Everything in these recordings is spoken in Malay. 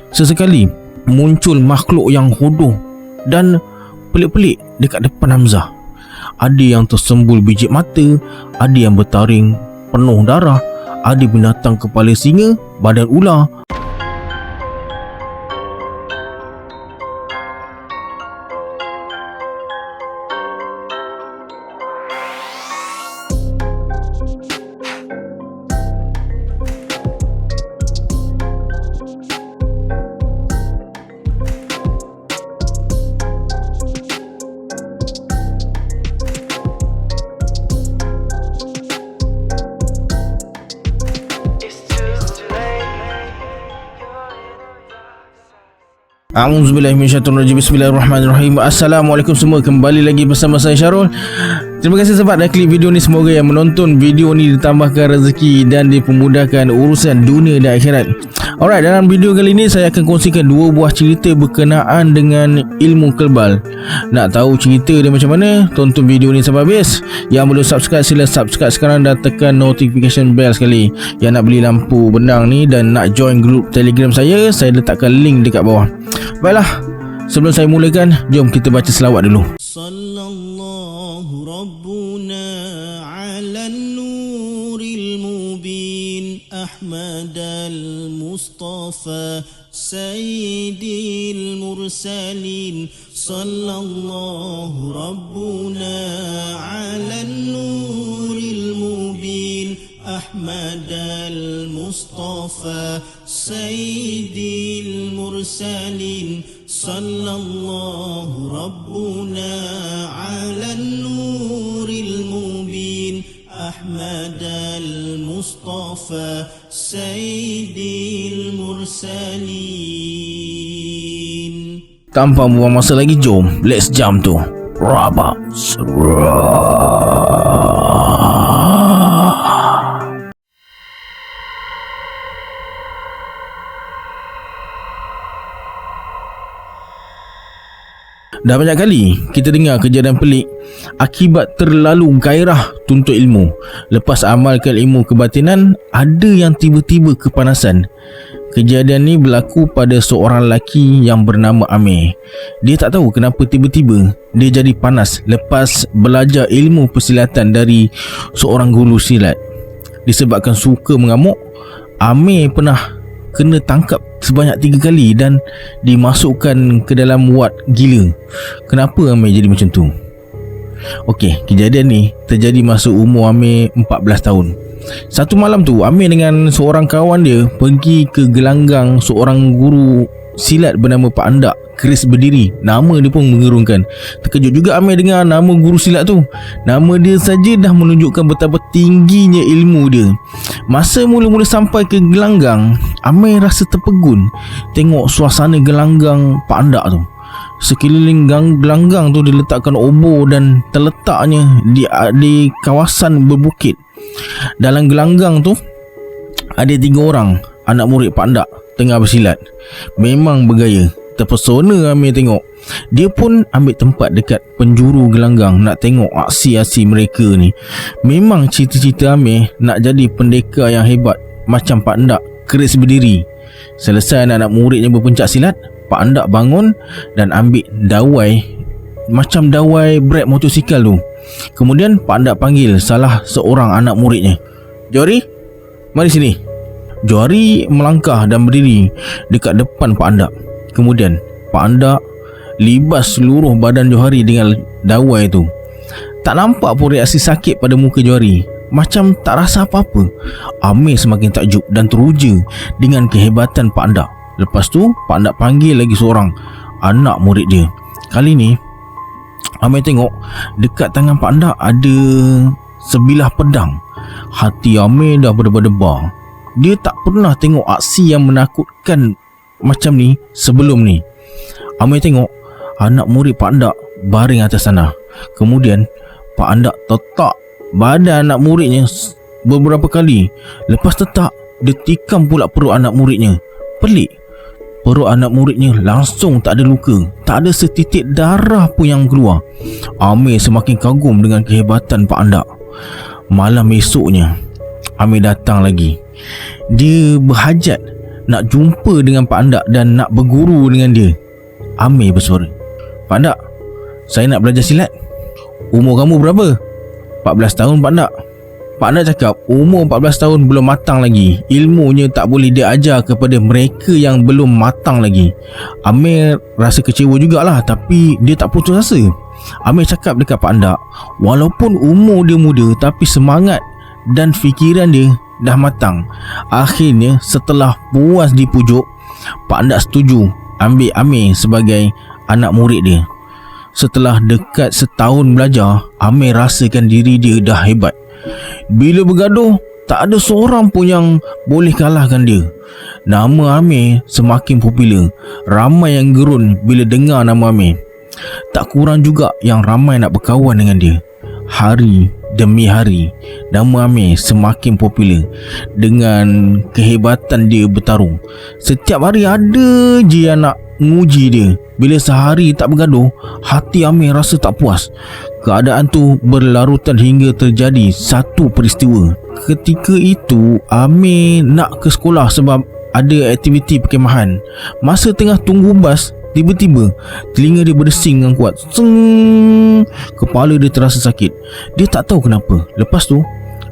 sesekali muncul makhluk yang hodoh dan pelik-pelik dekat depan Hamzah. Ada yang tersembul biji mata, ada yang bertaring penuh darah, ada binatang kepala singa, badan ular. A'udzubillahi minasyaitonirrajim. Bismillahirrahmanirrahim. Assalamualaikum semua, kembali lagi bersama saya Syarul. Terima kasih sebab dah klik video ni. Semoga yang menonton video ni ditambahkan rezeki dan dipermudahkan urusan dunia dan akhirat. Alright, dalam video kali ni saya akan kongsikan dua buah cerita berkenaan dengan ilmu kelbal. Nak tahu cerita dia macam mana? Tonton video ni sampai habis. Yang belum subscribe, sila subscribe sekarang dan tekan notification bell sekali. Yang nak beli lampu benang ni dan nak join grup Telegram saya letakkan link dekat bawah. Baiklah, sebelum saya mulakan, jom kita baca selawat dulu. Sallallahu Rabbuna ala nuril mubin Ahmad al-Mustafa Sayyidil Mursalin. Sallallahu Rabbuna ala nuril mubin Ahmad al-Mustafa Sayyidil Mursalin. Sallallahu Rabbuna ala nuril mubin Ahmad al-Mustafa Sayyidil Mursalin. Tanpa buang masa lagi, jom let's jump to Rabak. Dah banyak kali kita dengar kejadian pelik akibat terlalu gairah tuntut ilmu. Lepas amalkan ilmu kebatinan, ada yang tiba-tiba kepanasan. Kejadian ni berlaku pada seorang lelaki yang bernama Amir. Dia tak tahu kenapa tiba-tiba dia jadi panas lepas belajar ilmu persilatan dari seorang guru silat. Disebabkan suka mengamuk, Amir pernah kena tangkap sebanyak 3 kali dan dimasukkan ke dalam wad gila. Kenapa Amir jadi macam tu? Okey, kejadian ni terjadi masa umur Amir 14 tahun. Satu malam tu, Amir dengan seorang kawan dia pergi ke gelanggang seorang guru silat bernama Pak Andak keris berdiri. Nama dia pun menggerunkan. Terkejut juga Amir dengar nama guru silat tu. Nama dia saja dah menunjukkan betapa tingginya ilmu dia. Masa mula-mula sampai ke gelanggang, Amir rasa terpegun tengok suasana gelanggang Pak Andak tu. Sekeliling gelanggang tu diletakkan obor dan terletaknya di kawasan berbukit. Dalam gelanggang tu ada 3 orang anak murid Pak Andak tengah bersilat. Memang bergaya. Terpesona Amir tengok. Dia pun ambil tempat dekat penjuru gelanggang nak tengok aksi-aksi mereka ni. Memang cita-cita Amir nak jadi pendekar yang hebat macam Pak Andak keris berdiri. Selesai anak muridnya berpencak silat, Pak Andak bangun dan ambil dawai, macam dawai brek motosikal tu. Kemudian Pak Andak panggil salah seorang anak muridnya. "Johari, mari sini." Johari melangkah dan berdiri dekat depan Pak Andak. Kemudian Pak Andak libas seluruh badan Johari dengan dawai tu. Tak nampak pun reaksi sakit pada muka Johari. Macam tak rasa apa-apa. Amir semakin takjub dan teruja dengan kehebatan Pak Andak. Lepas tu Pak Andak panggil lagi seorang anak murid dia. Kali ni Amir tengok dekat tangan Pak Andak ada sebilah pedang. Hati Amir dah berdebar-debar. Dia tak pernah tengok aksi yang menakutkan macam ni sebelum ni. Amir tengok anak murid Pak Andak baring atas sana. Kemudian Pak Andak tetak badan anak muridnya beberapa kali. Lepas tetak, dia tikam pula perut anak muridnya. Pelik, perut anak muridnya langsung tak ada luka, tak ada setitik darah pun yang keluar. Amir semakin kagum dengan kehebatan Pak Andak. Malam esoknya, Amir datang lagi. Dia berhajat nak jumpa dengan Pak Andak dan nak berguru dengan dia. Amir bersuara, "Pak Andak, saya nak belajar silat." "Umur kamu berapa?" "14 tahun Pak Andak." Pak Andak cakap umur 14 tahun belum matang lagi. Ilmunya tak boleh dia ajar kepada mereka yang belum matang lagi. Amir rasa kecewa jugalah, tapi dia tak putus asa. Amir cakap dekat Pak Andak, walaupun umur dia muda, tapi semangat dan fikiran dia dah matang. Akhirnya setelah puas dipujuk, Pak Andak setuju ambil Amir sebagai anak murid dia. Setelah dekat setahun belajar, Amir rasakan diri dia dah hebat. Bila bergaduh, tak ada seorang pun yang boleh kalahkan dia. Nama Amir semakin popular. Ramai yang gerun bila dengar nama Amir. Tak kurang juga yang ramai nak berkawan dengan dia. Hari demi hari, nama Amir semakin popular. Dengan kehebatan dia bertarung, setiap hari ada je yang nak nguji dia. Bila sehari tak bergaduh, hati Amir rasa tak puas. Keadaan tu berlarutan hingga terjadi satu peristiwa. Ketika itu Amir nak ke sekolah sebab ada aktiviti perkemahan. Masa tengah tunggu bas, tiba-tiba telinga dia berdesing dengan kuat. Seng. Kepala dia terasa sakit. Dia tak tahu kenapa. Lepas tu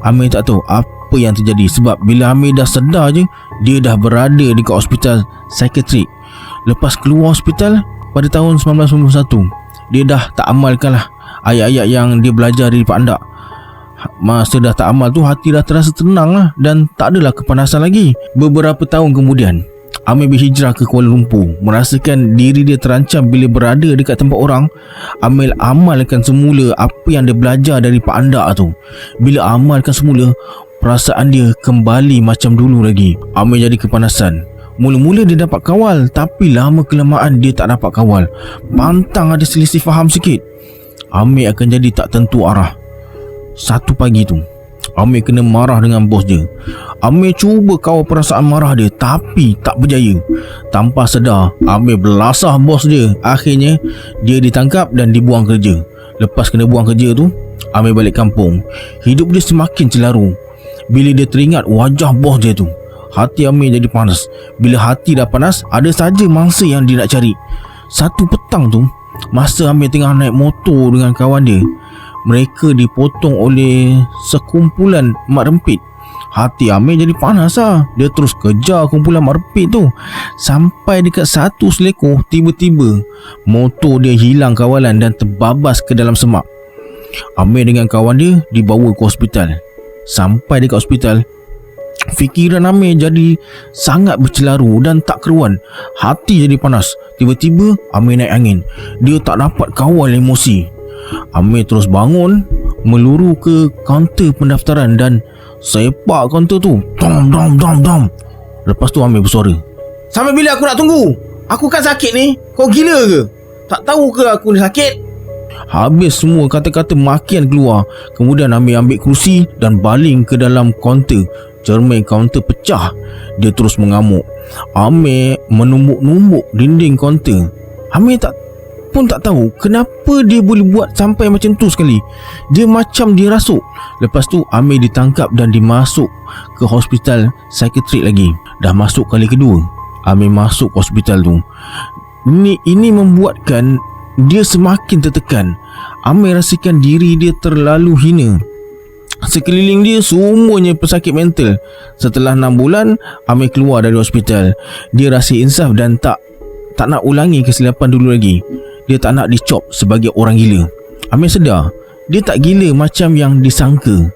Amir tak tahu apa yang terjadi, sebab bila Amir dah sedar je, dia dah berada dekat hospital psikiatrik. Lepas keluar hospital pada tahun 1991, dia dah tak amalkan lah ayat-ayat yang dia belajar dari Pak Andak. Masa dah tak amal tu, hati dah terasa tenang lah dan tak adalah kepanasan lagi. Beberapa tahun kemudian, Amir berhijrah ke Kuala Lumpur. Merasakan diri dia terancam bila berada dekat tempat orang, Amir amalkan semula apa yang dia belajar dari Pak Andak tu. Bila amalkan semula, perasaan dia kembali macam dulu lagi. Amir jadi kepanasan. Mula-mula dia dapat kawal, tapi lama kelamaan dia tak dapat kawal. Pantang ada selisih faham sikit, Amir akan jadi tak tentu arah. Satu pagi tu, Amir kena marah dengan bos dia. Amir cuba kawal perasaan marah dia, tapi tak berjaya. Tanpa sedar, Amir belasah bos dia. Akhirnya dia ditangkap dan dibuang kerja. Lepas kena buang kerja tu, Amir balik kampung. Hidup dia semakin celaru. Bila dia teringat wajah bos dia tu, hati Amir jadi panas. Bila hati dah panas, ada saja mangsa yang dia nak cari. Satu petang tu, masa Amir tengah naik motor dengan kawan dia, mereka dipotong oleh sekumpulan mak rempit. Hati Amir jadi panas lah. Dia terus kejar kumpulan mak rempit tu. Sampai dekat satu selekor, tiba-tiba motor dia hilang kawalan dan terbabas ke dalam semak. Amir dengan kawan dia dibawa ke hospital. Sampai dekat hospital, fikiran Amir jadi sangat bercelaru dan tak keruan. Hati jadi panas. Tiba-tiba Amir naik angin. Dia tak dapat kawal emosi. Amir terus bangun, meluru ke kaunter pendaftaran dan sepak kaunter tu. Dom dom dom dom. Lepas tu Amir bersuara, "Sampai bila aku nak tunggu? Aku kan sakit ni. Kau gila ke? Tak tahu ke aku ni sakit?" Habis semua kata-kata makian keluar. Kemudian Amir ambil kerusi dan baling ke dalam kaunter. Cermin kaunter pecah. Dia terus mengamuk. Amir menumbuk-numbuk dinding kaunter. Amir pun tak tahu kenapa dia boleh buat sampai macam tu sekali. Dia macam dirasuk. Lepas tu Amir ditangkap dan dimasuk ke hospital psikiatrik lagi. Dah masuk kali kedua Amir masuk hospital tu. Ini membuatkan dia semakin tertekan. Amir rasakan diri dia terlalu hina. Sekeliling dia semuanya pesakit mental. Setelah 6 bulan Amir keluar dari hospital. Dia rasa insaf dan tak nak ulangi kesilapan dulu lagi. Dia tak nak dicop sebagai orang gila. Amir sedar dia tak gila macam yang disangka.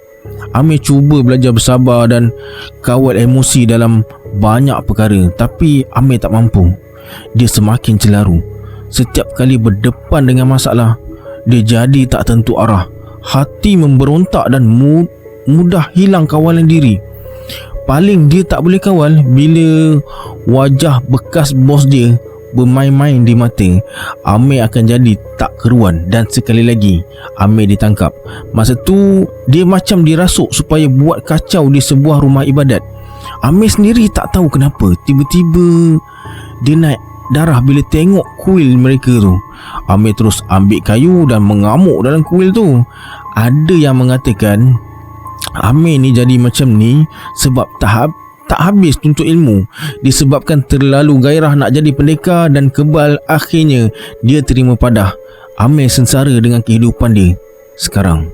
Amir cuba belajar bersabar dan kawal emosi dalam banyak perkara, tapi Amir tak mampu. Dia semakin celaru. Setiap kali berdepan dengan masalah, dia jadi tak tentu arah. Hati memberontak dan mudah hilang kawalan diri. Paling dia tak boleh kawal bila wajah bekas bos dia bermain-main di mata. Amir akan jadi tak keruan. Dan sekali lagi Amir ditangkap. Masa tu dia macam dirasuk supaya buat kacau di sebuah rumah ibadat. Amir sendiri tak tahu kenapa tiba-tiba dia naik darah bila tengok kuil mereka tu. Amir terus ambil kayu dan mengamuk dalam kuil tu. Ada yang mengatakan Amir ni jadi macam ni sebab tak habis tuntut ilmu. Disebabkan terlalu gairah nak jadi pendekar dan kebal, akhirnya dia terima padah, ambil sengsara dengan kehidupan dia sekarang.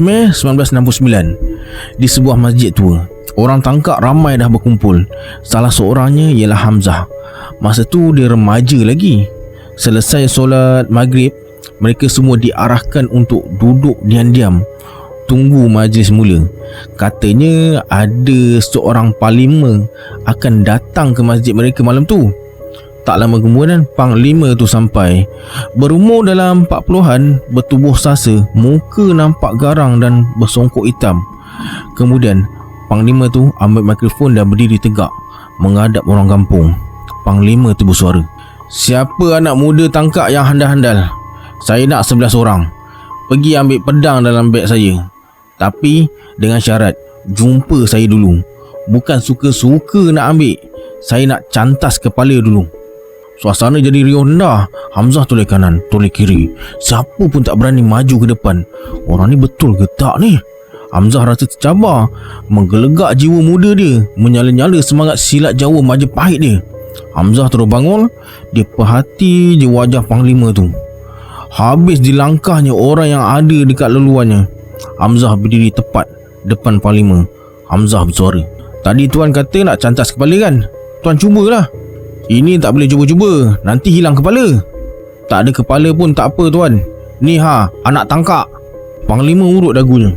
Mei 1969, di sebuah masjid tua, orang tangkak ramai dah berkumpul. Salah seorangnya ialah Hamzah. Masa tu dia remaja lagi. Selesai solat maghrib, mereka semua diarahkan untuk duduk diam-diam tunggu majlis mula. Katanya ada seorang panglima akan datang ke masjid mereka malam tu. Tak lama kemudian panglima tu sampai. Berumur dalam 40-an, bertubuh sasa, muka nampak garang dan bersongkok hitam. Kemudian panglima tu ambil mikrofon dan berdiri tegak menghadap orang kampung. Panglima tu bersuara, "Siapa anak muda tangkak yang handal-handal? Saya nak 11 orang. Pergi ambil pedang dalam beg saya. Tapi dengan syarat, jumpa saya dulu. Bukan suka-suka nak ambil. Saya nak cantas kepala dulu." Suasana jadi riuh rendah. Hamzah toleh kanan, toleh kiri. Siapa pun tak berani maju ke depan. Orang ni betul ke tak ni? Hamzah rasa tercabar. Menggelegak jiwa muda dia, menyala-nyala semangat silat Jawa Majapahit dia. Hamzah terus bangun. Dia perhati je wajah panglima tu. Habis dilangkahnya orang yang ada dekat leluarnya. Hamzah berdiri tepat depan panglima. Hamzah bersuara, "Tadi tuan kata nak cantas kepala kan? Tuan cubalah." "Ini tak boleh cuba-cuba, nanti hilang kepala." "Tak ada kepala pun tak apa tuan. Ni anak tangkak." Panglima urut dagunya.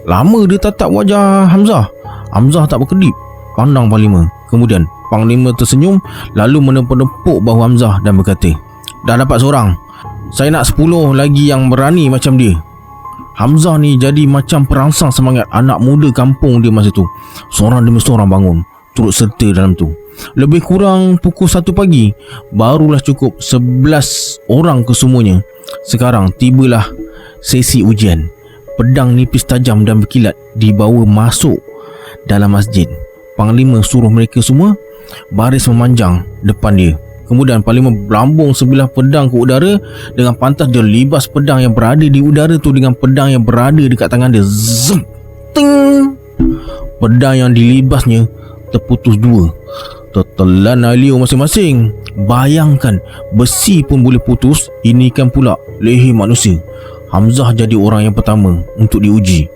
Lama dia tatap wajah Hamzah. Hamzah tak berkedip, pandang panglima. Kemudian panglima tersenyum, lalu menepuk-nepuk bahu Hamzah dan berkata, "Dah dapat seorang. Saya nak 10 lagi yang berani macam dia." Hamzah ni jadi macam perangsang semangat anak muda kampung dia masa tu. Seorang demi seorang bangun, turut serta dalam tu. Lebih kurang pukul 1 pagi, barulah cukup 11 orang kesemuanya. Sekarang tibalah sesi ujian. Pedang nipis tajam dan berkilat dibawa masuk dalam masjid. Panglima suruh mereka semua baris memanjang depan dia. Kemudian panglima berlambung sebilah pedang ke udara. Dengan pantas dia libas pedang yang berada di udara tu dengan pedang yang berada dekat tangan dia. Zum, ting. Pedang yang dilibasnya terputus dua, tertelan alio masing-masing. Bayangkan, besi pun boleh putus, ini kan pula leher manusia. Hamzah jadi orang yang pertama untuk diuji.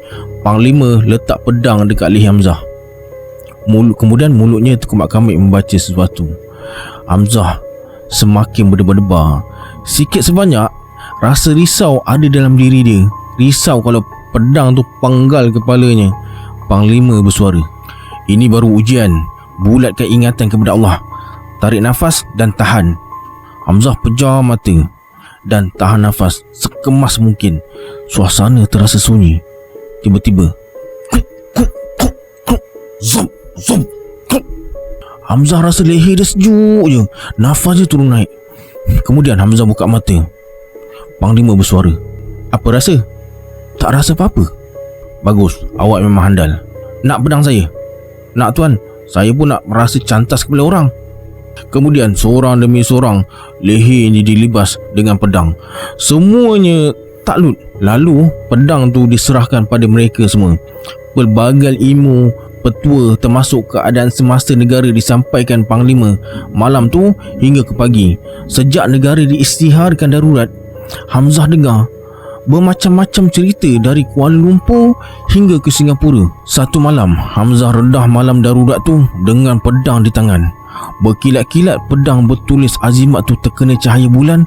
Panglima letak pedang dekat leher Hamzah. Kemudian mulutnya terkemak-kamik membaca sesuatu. Hamzah semakin berdebar-debar. Sikit sebanyak rasa risau ada dalam diri dia. Risau kalau pedang tu penggal kepalanya. Panglima bersuara, "Ini baru ujian. Bulatkan ingatan kepada Allah. Tarik nafas dan tahan." Hamzah pejar mata dan tahan nafas sekemas mungkin. Suasana terasa sunyi. Tiba-tiba, zum, zum. Hamzah rasa leher dia sejuk je. Nafas dia turun naik. Kemudian Hamzah buka mata. Panglima bersuara, "Apa rasa?" "Tak rasa apa-apa." "Bagus, awak memang handal. Nak pedang saya?" "Nak tuan, saya pun nak merasa cantas kepala orang." Kemudian seorang demi seorang lehernya dilibas dengan pedang. Semuanya takluk. Lalu pedang tu diserahkan pada mereka semua. Pelbagai ilmu petua termasuk keadaan semasa negara disampaikan panglima malam tu hingga ke pagi. Sejak negara diisytiharkan darurat, Hamzah dengar bermacam-macam cerita dari Kuala Lumpur hingga ke Singapura. Satu malam, Hamzah redah malam darurat tu dengan pedang di tangan. Berkilat-kilat pedang bertulis azimat tu terkena cahaya bulan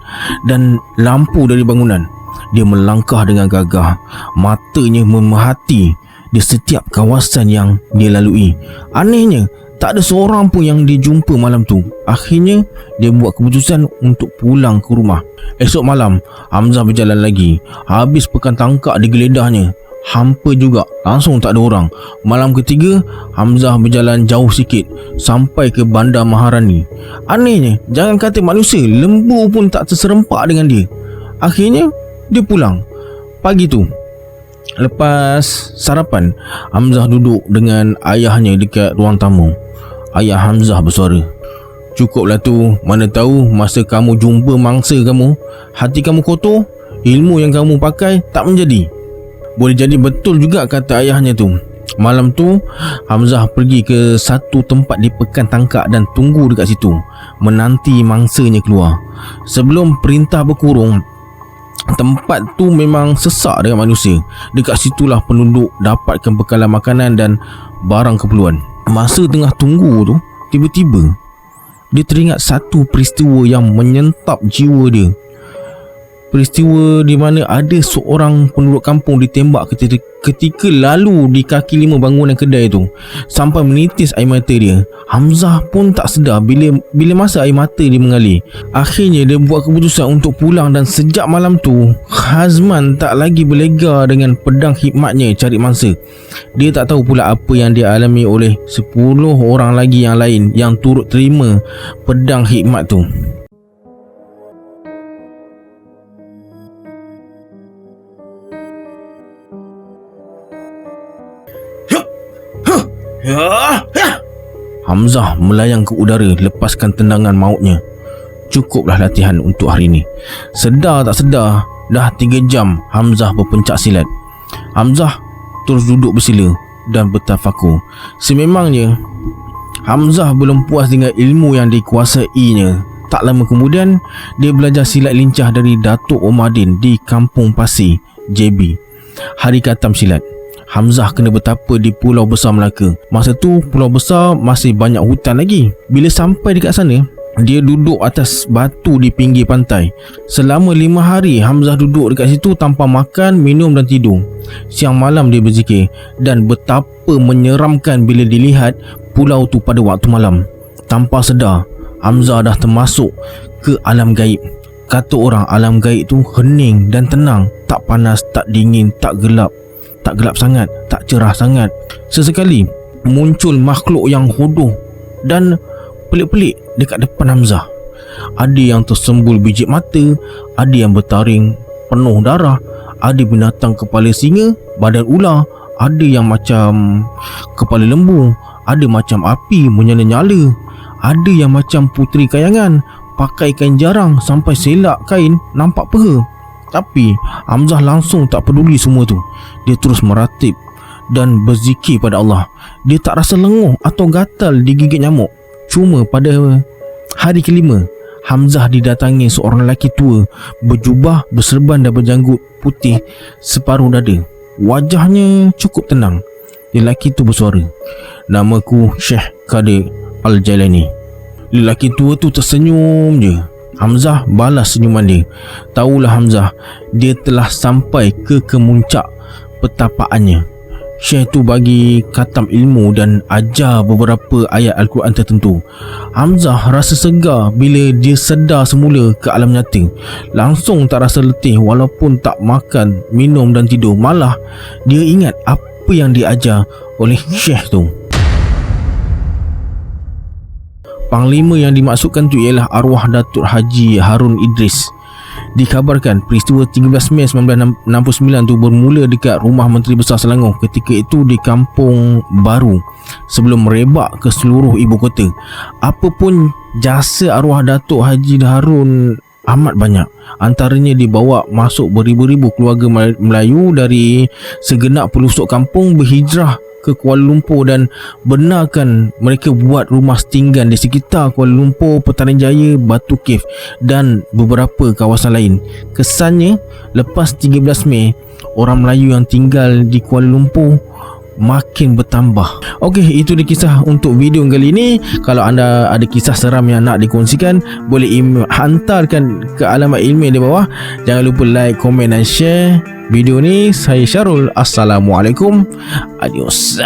dan lampu dari bangunan. Dia melangkah dengan gagah, matanya memerhati di setiap kawasan yang dia lalui. Anehnya, tak ada seorang pun yang dia jumpa malam tu. Akhirnya, dia buat keputusan untuk pulang ke rumah. Esok malam, Hamzah berjalan lagi. Habis pekan tangkak digeledahnya, hampa juga, langsung tak ada orang. Malam ketiga, Hamzah berjalan jauh sikit sampai ke Bandar Maharani. Anehnya, jangan kata manusia, lembu pun tak terserempak dengan dia. Akhirnya, dia pulang. Pagi tu, lepas sarapan, Hamzah duduk dengan ayahnya dekat ruang tamu. Ayah Hamzah bersuara, Cukuplah tu, mana tahu masa kamu jumpa mangsa kamu, hati kamu kotor, ilmu yang kamu pakai tak menjadi. Boleh jadi betul juga kata ayahnya tu. Malam tu Hamzah pergi ke satu tempat di Pekan Tangkak dan tunggu dekat situ, menanti mangsanya keluar. Sebelum perintah berkurung, tempat tu memang sesak dengan manusia. Dekat situlah penduduk dapatkan bekalan makanan dan barang keperluan. Masa tengah tunggu tu, tiba-tiba dia teringat satu peristiwa yang menyentap jiwa dia. Peristiwa di mana ada seorang penduduk kampung ditembak ketika lalu di kaki 5 bangunan kedai tu, sampai menitis air mata dia. Hamzah pun tak sedar bila masa air mata dia mengalir. Akhirnya dia buat keputusan untuk pulang, dan sejak malam tu Hazman tak lagi berlega dengan pedang hikmatnya cari mangsa. Dia tak tahu pula apa yang dia alami oleh 10 orang lagi yang lain yang turut terima pedang hikmat tu. Hamzah melayang ke udara, lepaskan tendangan mautnya. Cukuplah latihan untuk hari ini. Sedar tak sedar, dah 3 jam Hamzah berpencak silat. Hamzah terus duduk bersila dan bertafakur. Sememangnya Hamzah belum puas dengan ilmu yang dikuasainya. Tak lama kemudian, dia belajar silat lincah dari Datuk Omadin di Kampung Pasir, JB. Hari khatam silat, Hamzah kena bertapa di Pulau Besar Melaka. Masa tu Pulau Besar masih banyak hutan lagi. Bila sampai dekat sana, dia duduk atas batu di pinggir pantai. Selama 5 hari Hamzah duduk dekat situ tanpa makan, minum dan tidur. Siang malam dia berzikir, dan betapa menyeramkan bila dilihat pulau tu pada waktu malam. Tanpa sedar, Hamzah dah termasuk ke alam gaib. Kata orang, alam gaib tu hening dan tenang, tak panas, tak dingin, tak gelap sangat, tak cerah sangat. Sesekali muncul makhluk yang hodoh dan pelik-pelik dekat depan Hamzah. Ada yang tersembul biji mata, ada yang bertaring penuh darah, ada binatang kepala singa, badan ular, ada yang macam kepala lembu, ada macam api menyala-nyala, ada yang macam puteri kayangan pakai kain jarang sampai selak kain nampak peha. Tapi Hamzah langsung tak peduli semua tu. Dia terus meratib dan berzikir pada Allah. Dia tak rasa lenguh atau gatal digigit nyamuk. Cuma pada hari kelima, Hamzah didatangi seorang lelaki tua, berjubah, berserban dan berjanggut putih separuh dada. Wajahnya cukup tenang. Lelaki tu bersuara, "Namaku Syekh Qadir Al-Jailani." Lelaki tua tu tersenyum je. Hamzah balas senyuman dia. Tahulah Hamzah, dia telah sampai ke kemuncak petapaannya. Syekh tu bagi khatam ilmu dan ajar beberapa ayat Al-Quran tertentu. Hamzah rasa segar bila dia sedar semula ke alam nyata. Langsung tak rasa letih walaupun tak makan, minum dan tidur. Malah dia ingat apa yang diajar oleh Syekh tu. Panglima yang dimaksudkan tu ialah arwah Datuk Haji Harun Idris. Dikabarkan peristiwa 13 Mei 1969 tu bermula dekat rumah Menteri Besar Selangor ketika itu di Kampung Baru sebelum merebak ke seluruh ibu kota. Apapun jasa arwah Datuk Haji Harun amat banyak. Antaranya dibawa masuk beribu-ribu keluarga Melayu dari segenap pelosok kampung berhijrah ke Kuala Lumpur dan benarkan mereka buat rumah setinggan di sekitar Kuala Lumpur, Petaling Jaya, Batu Cave dan beberapa kawasan lain. Kesannya lepas 13 Mei, orang Melayu yang tinggal di Kuala Lumpur makin bertambah. Okey, itu dia kisah untuk video kali ini. Kalau anda ada kisah seram yang nak dikongsikan, boleh hantarkan ke alamat email di bawah. Jangan lupa like, komen dan share video ni. Saya Syarul. Assalamualaikum. Adios.